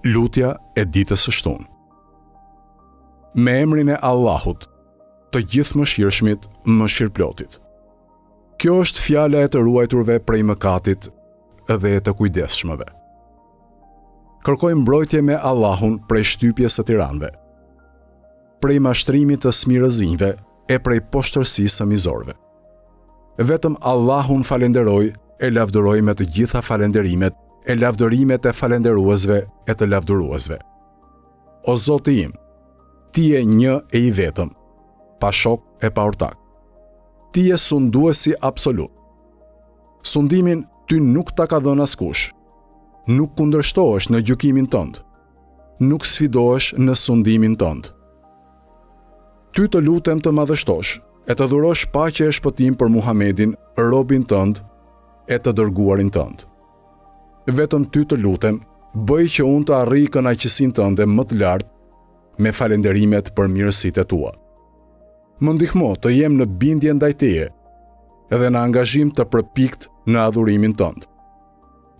Lutja e ditës së shtunë. Me emrin e Allahut, të gjithë mëshirshmit, mëshirplotit. Kjo është fjala e të ruajturve prej mëkatit dhe e të kujdesshmëve. Kërkoj mbrojtje me Allahun prej shtypjes së tiranëve, prej mashtrimit të smirëzinjve e prej poshtërsisë së mizorëve. Vetëm Allahun falenderoj, e lavdëroj me të gjitha falenderimet, e lavdërimet e falenderuesve e të lavdëruesve. O Zoti im, Ti je një e i vetëm, pa shok e pa ortak. Ti je sunduesi absolut. Sundimin Ty nuk ta ka dhënë askush. Nuk kundërshtohesh në gjykimin tënd. Nuk sfidohesh në sundimin tënd. Ty të lutem të madhështosh, e të dhurosh paqe e shpëtim për Muhamedin, robin tënd, e të dërguarin tënd. Vetëm Ty të lutem, bëj që unë të arrij kënaqësinë tënde më të lartë me falenderimet për mirësitë Tua. Më ndihmo të jem në bindje ndaj Teje dhe në angazhim të përpikt në adhurimin tënd.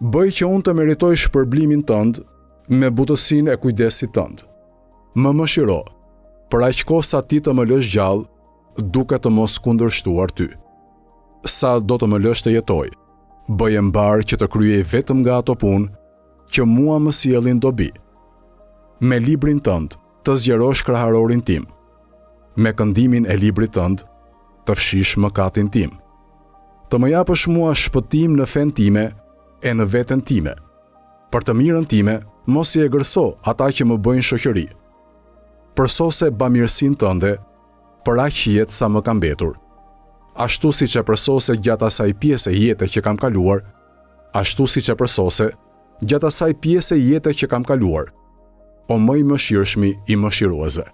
Bëj që unë të meritoj shpërblimin tënd me butësinë e kujdesit tënd. Më mëshiro, për aq kohë sa Ti të më lësh gjallë, duke të mos kundërshtuar Ty. Sa do të më lësh të jetoj, bëje mbar që të kryej vetëm nga ato punë që mua më sjellin dobi. Me librin tënd të zgjerosh kraharorin tim. Me këndimin e librit tënd të fshish mëkatin tim. Të më japësh mua shpëtim në fen time e në veten time. Për të mirën time, mos I egërso ata që më bëjnë shoqëri. Përsose bamirësinë tënde për aq jetë sa më ka mbetur. Ashtu siç e përsose gjatë asaj pjese jete që kam kaluar, ashtu siç e përsose gjatë asaj pjese jete që kam kaluar. O më I mëshirshmi I mëshiruesve.